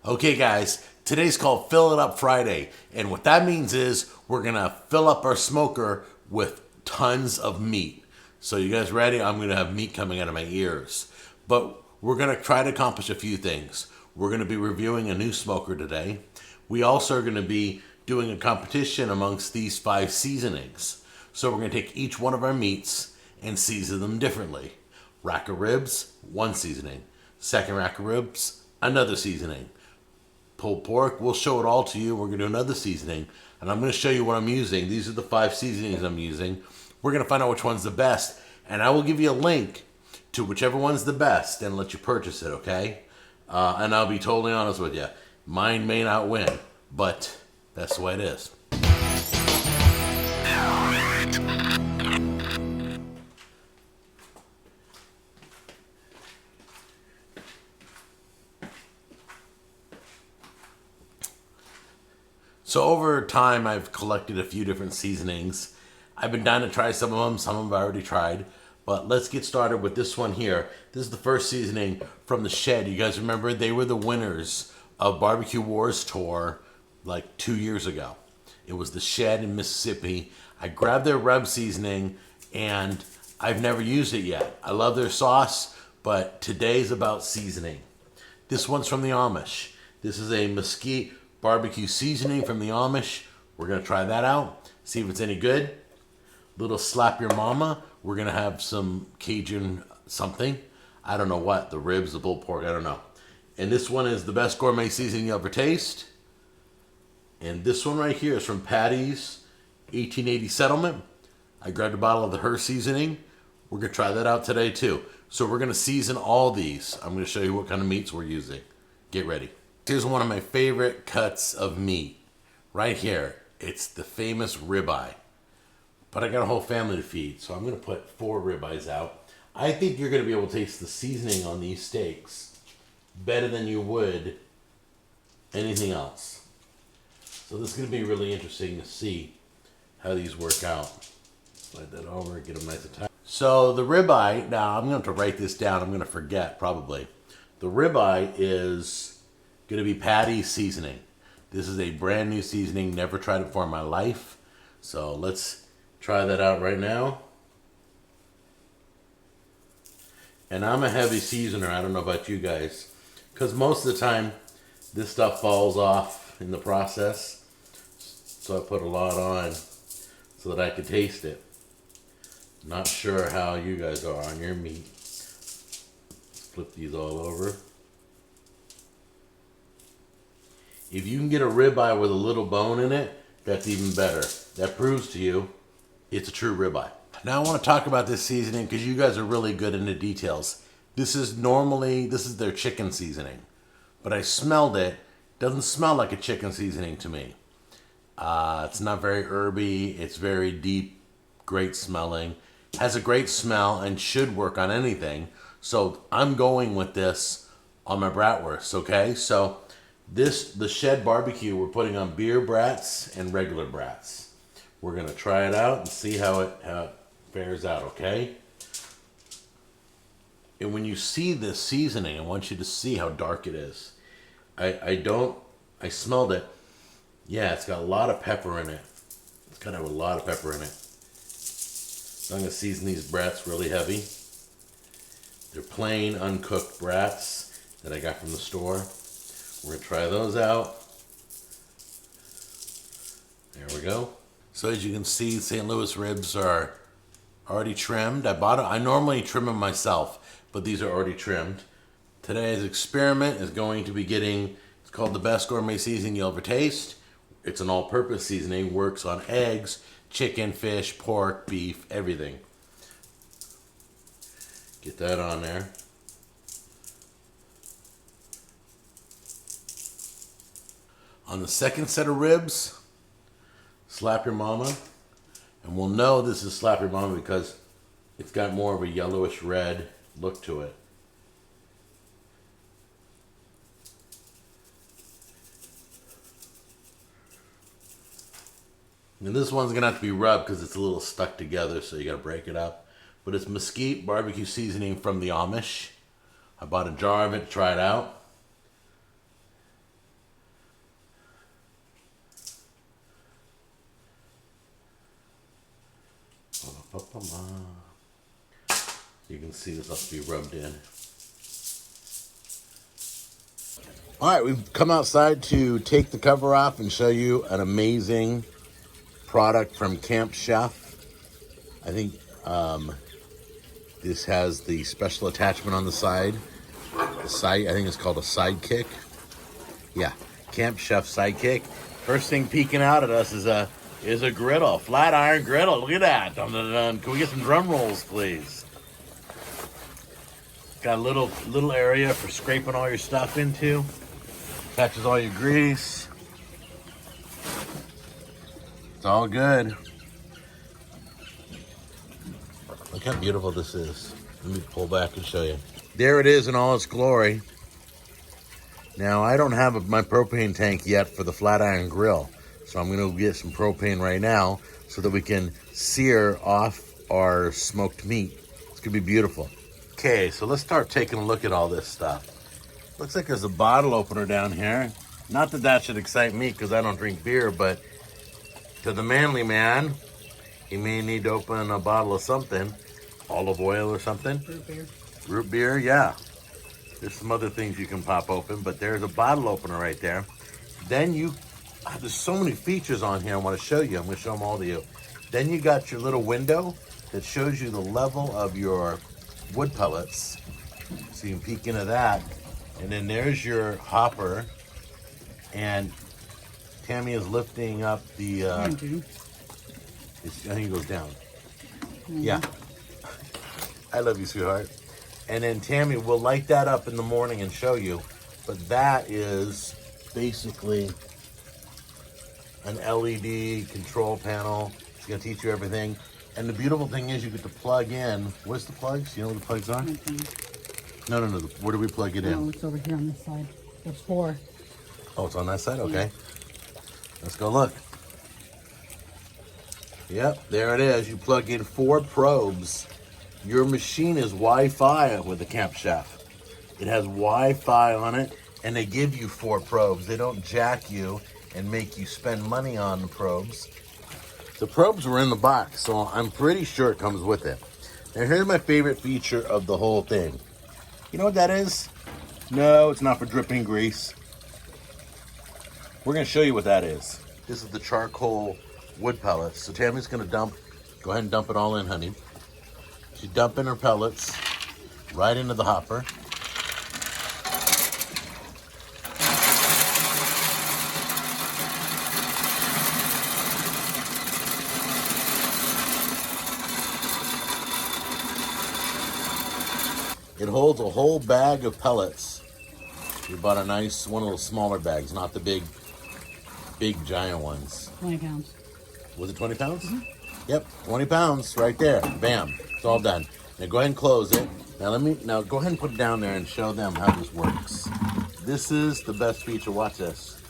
Okay, guys, today's called Fill It Up Friday. And what that means is we're going to fill up our smoker with tons of meat. So, you guys ready? I'm going to have meat coming out of my ears. But we're going to try to accomplish a few things. We're going to be reviewing a new smoker today. We also are going to be doing a competition amongst these 5 seasonings. So, we're going to take each one of our meats and season them differently. Rack of ribs, one seasoning. Second rack of ribs, another seasoning. Pulled pork, we'll show it all to you. We're going to do another seasoning, and I'm going to show you what I'm using. These are the 5 seasonings I'm using. We're going to find out which one's the best, and I will give you a link to whichever one's the best and let you purchase it, okay? And I'll be totally honest with you. Mine may not win, but that's the way it is. So over time, I've collected a few different seasonings. I've been down to try some of them I've already tried. But let's get started with this one here. This is the first seasoning from the Shed. You guys remember they were the winners of Barbecue Wars Tour like 2 years ago. It was the Shed in Mississippi. I grabbed their rub seasoning and I've never used it yet. I love their sauce, but today's about seasoning. This one's from the Amish. This is a mesquite barbecue seasoning from the Amish. We're going to try that out, see if it's any good. Little slap your mama. We're going to have some Cajun something. I don't know what. The ribs, the pulled pork, I don't know. And this one is the best gourmet seasoning you'll ever taste. And this one right here is from Patty's 1880 Settlement. I grabbed a bottle of the her seasoning. We're going to try that out today too. So we're going to season all these. I'm going to show you what kind of meats we're using. Get ready. Here's one of my favorite cuts of meat. Right here. It's the famous ribeye. But I got a whole family to feed, so I'm going to put 4 ribeyes out. I think you're going to be able to taste the seasoning on these steaks better than you would anything else. So this is going to be really interesting to see how these work out. Slide that over, get them nice and tight. So the ribeye, now I'm going to have to write this down. I'm going to forget probably. The ribeye is going to be Patty's seasoning. This is a brand new seasoning. Never tried it before in my life. So let's try that out right now. And I'm a heavy seasoner. I don't know about you guys. Because most of the time, this stuff falls off in the process. So I put a lot on so that I could taste it. Not sure how you guys are on your meat. Flip these all over. If you can get a ribeye with a little bone in it, that's even better. That proves to you it's a true ribeye. Now I want to talk about this seasoning because you guys are really good in the details. This is their chicken seasoning. But I smelled it. Doesn't smell like a chicken seasoning to me. It's not very herby. It's very deep, great smelling. Has a great smell and should work on anything. So I'm going with this on my bratwurst, okay? So the Shed barbecue, we're putting on beer brats and regular brats. We're going to try it out and see how it fares out, okay? And when you see this seasoning, I want you to see how dark it is. I smelled it. Yeah, it's got a lot of pepper in it. It's got to have a lot of pepper in it. So I'm going to season these brats really heavy. They're plain, uncooked brats that I got from the store. We're going to try those out. There we go. So as you can see, St. Louis ribs are already trimmed. I normally trim them myself, but these are already trimmed. Today's experiment is going to be it's called the best gourmet seasoning you'll ever taste. It's an all-purpose seasoning, works on eggs, chicken, fish, pork, beef, everything. Get that on there. On the second set of ribs, slap your mama. And we'll know this is slap your mama because it's got more of a yellowish red look to it. And this one's going to have to be rubbed because it's a little stuck together, so you got to break it up. But it's mesquite barbecue seasoning from the Amish. I bought a jar of it to try it out. Oh, come on. You can see this has to be rubbed in. All right, we've come outside to take the cover off and show you an amazing product from Camp Chef. I think this has the special attachment on the side. I think it's called a sidekick. Yeah, Camp Chef sidekick. First thing peeking out at us is a griddle, flat iron griddle. Look at that! Dun, dun, dun. Can we get some drum rolls, please? Got a little area for scraping all your stuff into. Catches all your grease. It's all good. Look how beautiful this is. Let me pull back and show you. There it is in all its glory. Now, I don't have my propane tank yet for the flat iron grill, so I'm going to get some propane right now so that we can sear off our smoked meat. It's going to be beautiful. Okay, so let's start taking a look at all this stuff. Looks like there's a bottle opener down here. Not that that should excite me because I don't drink beer, but to the manly man, he may need to open a bottle of something. Olive oil or something. Root beer. Root beer, yeah. There's some other things you can pop open, but there's a bottle opener right there. Then there's so many features on here I want to show you. I'm going to show them all to you. Then you got your little window that shows you the level of your wood pellets. So you can peek into that. And then there's your hopper. And Tammy is lifting up the... I think it goes down. Mm-hmm. Yeah. I love you, sweetheart. And then Tammy will light that up in the morning and show you. But that is basically an LED control panel. It's going to teach you everything. And the beautiful thing is you get to plug in. Where's the plugs? You know where the plugs are? No. Where do we plug it in? Oh, it's over here on this side. There's 4. Oh, it's on that side? Okay. Yeah. Let's go look. Yep, there it is. You plug in 4 probes. Your machine is Wi-Fi with the Camp Chef. It has Wi-Fi on it, and they give you 4 probes. They don't jack you and make you spend money on the probes. The probes were in the box, so I'm pretty sure it comes with it. Now, here's my favorite feature of the whole thing. You know what that is? No, it's not for dripping grease. We're going to show you what that is. This is the charcoal wood pellets. So Tammy's going to go ahead and dump it all in, honey. She's dumping her pellets right into the hopper. It holds a whole bag of pellets. We bought a nice one of those smaller bags, not the big giant ones. 20 pounds. Was it 20 pounds? Mm-hmm. Yep, 20 pounds right there. Bam. It's all done. Now go ahead and close it. Now go ahead and put it down there and show them how this works. This is the best feature. Watch this.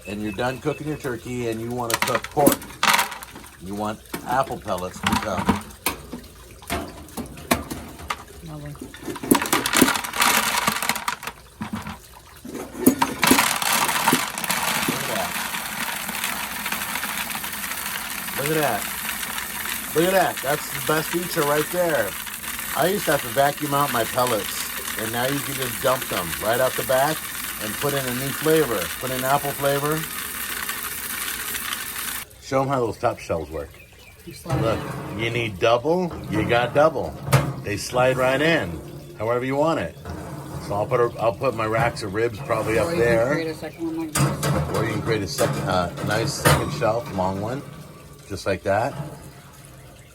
And you're done cooking your turkey and you want to cook pork. You want apple pellets to come. Lovely. Look at that. Look at that. That's the best feature right there. I used to have to vacuum out my pellets, and now you can just dump them right out the back and put in a new flavor. Put in apple flavor. Show them how those top shelves work. Look, you need double, you got double. They slide right in, however you want it. So I'll put my racks of ribs probably up there. Or you can create a second one like this. Or you can create a nice second shelf, long one, just like that.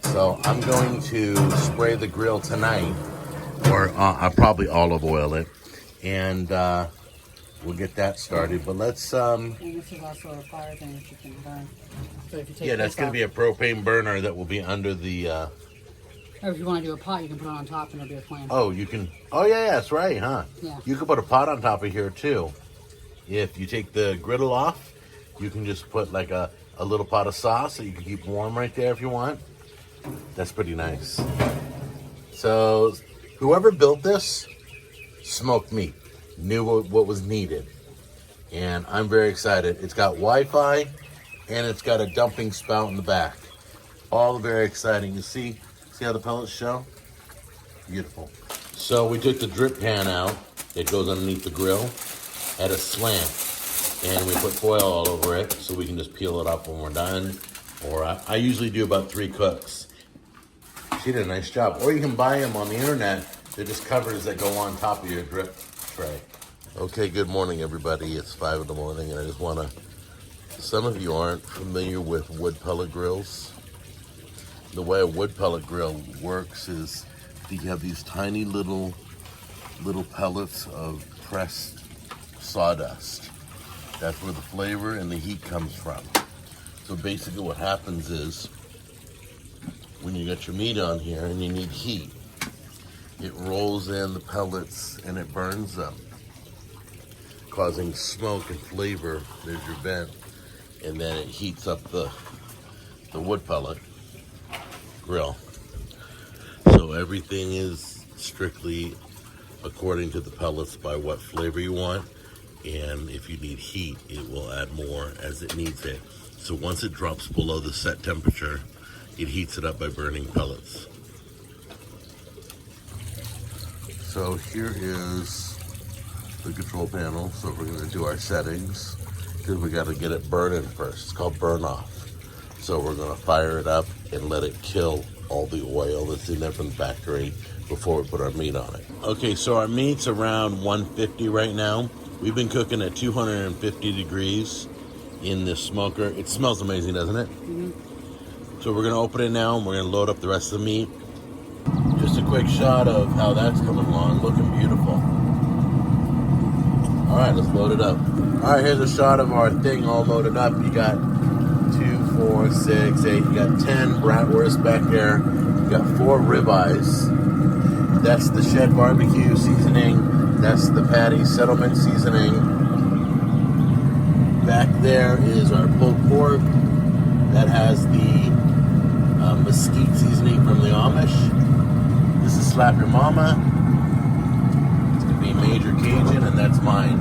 So I'm going to spray the grill tonight, or I'll probably olive oil it, and we'll get that started. But let's. And this is also a fire thing that you can burn. So if you take that's going to be a propane burner that will be under the. Or if you want to do a pot, you can put it on top and it'll be a flame. Oh, you can. Oh, yeah, that's right, huh? Yeah. You can put a pot on top of here too. If you take the griddle off, you can just put like a little pot of sauce that you can keep warm right there if you want. That's pretty nice. So, whoever built this, smoked meat, knew what was needed. And I'm very excited. It's got Wi-Fi, and it's got a dumping spout in the back. All very exciting. You see how the pellets show? Beautiful. So we took the drip pan out that goes underneath the grill at a slant, and we put foil all over it so we can just peel it up when we're done. Or I usually do about 3 cooks. She did a nice job. Or you can buy them on the internet. They're just covers that go on top of your drip tray. Okay, good morning, everybody. It's 5 in the morning, and I just want to... Some of you aren't familiar with wood pellet grills. The way a wood pellet grill works is you have these tiny little pellets of pressed sawdust. That's where the flavor and the heat comes from. So basically what happens is when you got your meat on here and you need heat, it rolls in the pellets and it burns them, causing smoke and flavor. There's your vent, and then it heats up the wood pellet grill. So everything is strictly according to the pellets by what flavor you want, and if you need heat, it will add more as it needs it. So once it drops below the set temperature, it heats it up by burning pellets. So here is the control panel. So we're going to do our settings because we got to get it burning first. It's called burn off. So we're going to fire it up and let it kill all the oil that's in there from the factory before we put our meat on it. Okay, so our meat's around 150 right now. We've been cooking at 250 degrees in this smoker. It smells amazing, doesn't it? Mm-hmm. So we're going to open it now, and we're going to load up the rest of the meat. Just a quick shot of how that's coming along, looking beautiful. All right, let's load it up. All right, here's a shot of our thing all loaded up. You got 2, 4, 6, 8. You got 10 bratwurst back there. You got 4 ribeyes. That's the shed barbecue seasoning. That's the patty settlement seasoning. Back there is our pulled pork. That has the mesquite seasoning from the Amish. This is Slap Your Mama. It's going to be Major Cajun, and that's mine.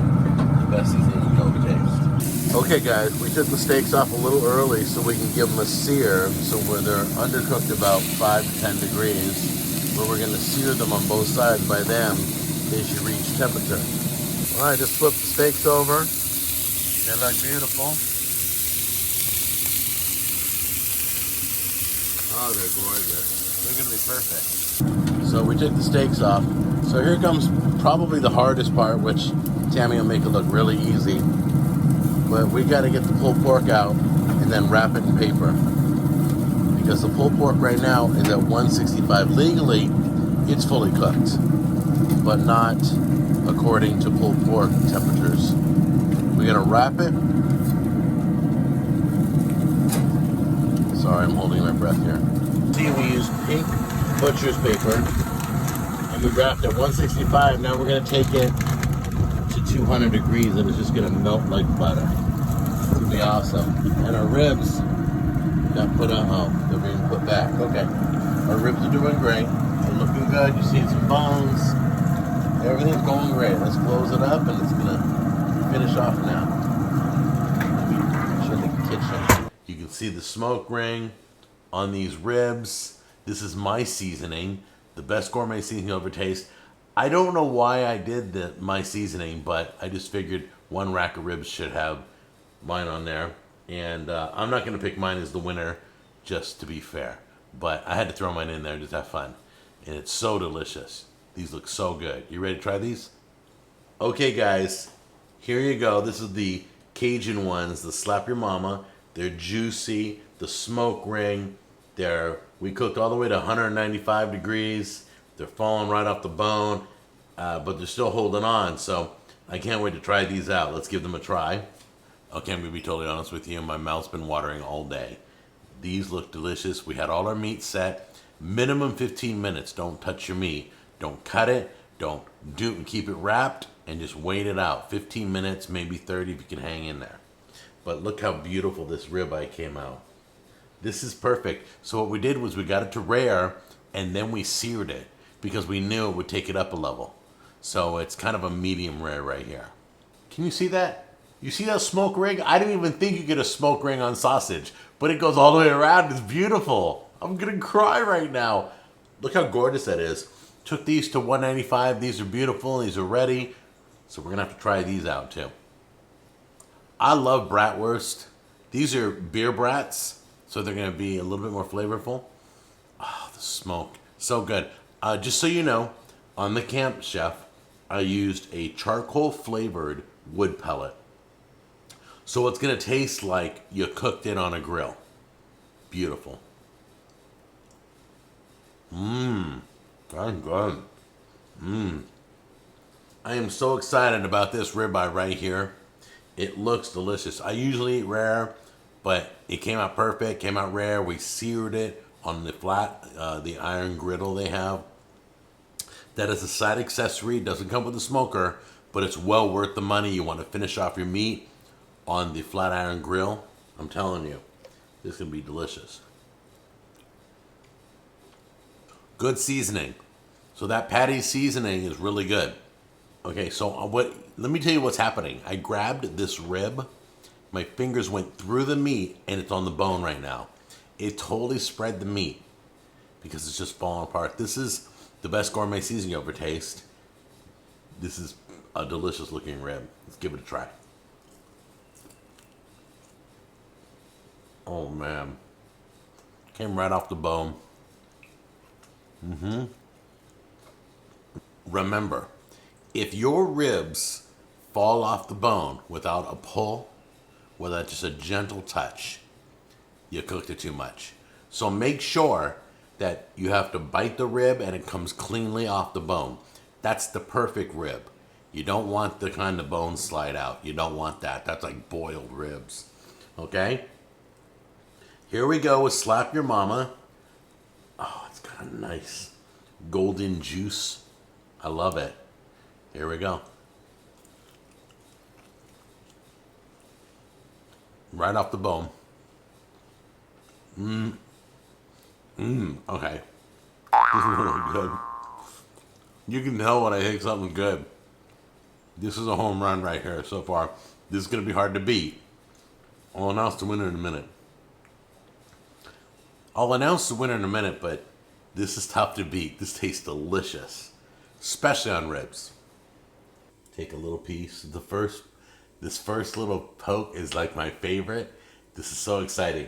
The best seasoning you can ever taste. Okay, guys, we took the steaks off a little early so we can give them a sear, so where they're undercooked about 5 to 10 degrees, where we're going to sear them on both sides. By then, they should reach temperature. All right, just flip the steaks over. They look beautiful. Oh, they're gorgeous. They're going to be perfect. So we took the steaks off. So here comes probably the hardest part, which Tammy will make it look really easy. But we got to get the pulled pork out and then wrap it in paper. Because the pulled pork right now is at 165. Legally, it's fully cooked, but not according to pulled pork temperatures. We're going to wrap it. Sorry, I'm holding my breath here. See, we use pink butcher's paper, and we wrapped at 165. Now we're going to take it to 200 degrees, and it's just going to melt like butter. It's going to be awesome. And our ribs got put on. Oh, they're being put back. Okay. Our ribs are doing great. They're looking good. You see some bones. Everything's going great. Let's close it up, and it's going to finish off now. Show the kitchen. You can see the smoke ring on these ribs. This is my seasoning, the best gourmet seasoning you'll ever taste. I don't know why I did my seasoning, but I just figured one rack of ribs should have mine on there. And I'm not going to pick mine as the winner, just to be fair. But I had to throw mine in there just to have fun. And it's so delicious. These look so good. You ready to try these? Okay, guys. Here you go. This is the Cajun ones, the Slap Your Mama. They're juicy. The smoke ring. We cooked all the way to 195 degrees. They're falling right off the bone, but they're still holding on. So I can't wait to try these out. Let's give them a try. Okay, I'm going to be totally honest with you. My mouth's been watering all day. These look delicious. We had all our meat set. Minimum 15 minutes. Don't touch your meat. Don't cut it. Don't keep it wrapped, and just wait it out. 15 minutes, maybe 30 if you can hang in there. But look how beautiful this ribeye came out. This is perfect. So what we did was we got it to rare, and then we seared it because we knew it would take it up a level. So it's kind of a medium rare right here. Can you see that? You see that smoke ring? I didn't even think you get a smoke ring on sausage. but it goes all the way around. It's beautiful. I'm gonna cry right now. Look how gorgeous that is. Took these to 195. These are beautiful. These are ready. So we're gonna have to try these out too. I love bratwurst. These are beer brats, so they're gonna be a little bit more flavorful. Oh, the smoke, so good. Just so you know, on the Camp Chef, I used a charcoal flavored wood pellet. So it's gonna taste like you cooked it on a grill. Beautiful. That's good. I am so excited about this ribeye right here. It looks delicious. I usually eat rare, but it came out perfect, came out rare. We seared it on the flat, the iron griddle they have. That is a side accessory. It doesn't come with a smoker, but it's well worth the money. You want to finish off your meat on the flat iron grill. I'm telling you, this is going to be delicious. Good seasoning. So that patty seasoning is really good. Okay, so let me tell you what's happening. I grabbed this rib, my fingers went through the meat, and it's on the bone right now. It totally spread the meat because it's just falling apart. This is the best gourmet seasoning you ever taste. This is a delicious looking rib. Let's give it a try. Oh man. Came right off the bone. Remember, if your ribs fall off the bone without a pull, without just a gentle touch, you cooked it too much. So make sure that you have to bite the rib and it comes cleanly off the bone. That's the perfect rib. You don't want the kind of bone slide out. You don't want that. That's like boiled ribs. Okay? Here we go with Slap Your Mama. Oh, it's got a nice golden juice. I love it. Here we go. Right off the bone. Okay. This is really good. You can tell when I take something good. This is a home run right here so far. This is going to be hard to beat. I'll announce the winner in a minute. But this is tough to beat. This tastes delicious, especially on ribs. Take a little piece. This first little poke is like my favorite. This is so exciting.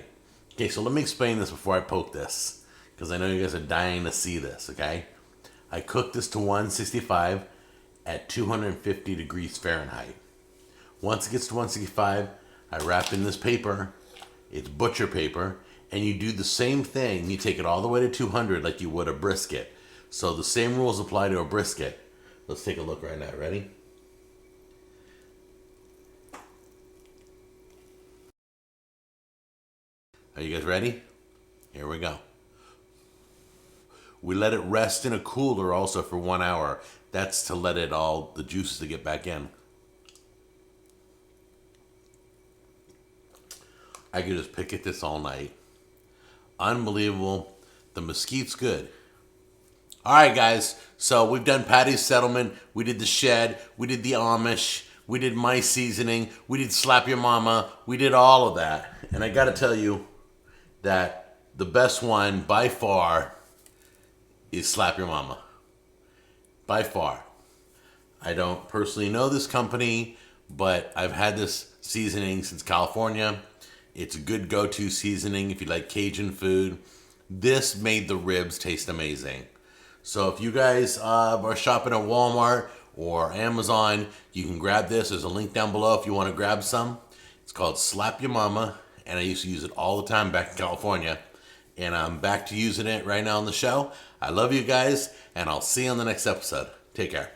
Okay, so let me explain this before I poke this, because I know you guys are dying to see this, okay? I cooked this to 165 at 250 degrees Fahrenheit. Once it gets to 165, I wrap in this paper. It's butcher paper. And you do the same thing. You take it all the way to 200 like you would a brisket. So the same rules apply to a brisket. Let's take a look right now. Ready? Are you guys ready? Here we go. We let it rest in a cooler also for 1 hour. That's to let it all, the juices to get back in. I could just pick at this all night. Unbelievable. The mesquite's good. All right, guys. So we've done Patty's Settlement. We did the Shed. We did the Amish. We did my seasoning. We did Slap Your Mama. We did all of that. And I got to tell you that the best one by far is Slap Your Mama. By far. I don't personally know this company, but I've had this seasoning since California. It's a good go-to seasoning if you like Cajun food. This made the ribs taste amazing. So if you guys are shopping at Walmart or Amazon, you can grab this. There's a link down below if you want to grab some. It's called Slap Your Mama, and I used to use it all the time back in California. And I'm back to using it right now on the show. I love you guys, and I'll see you on the next episode. Take care.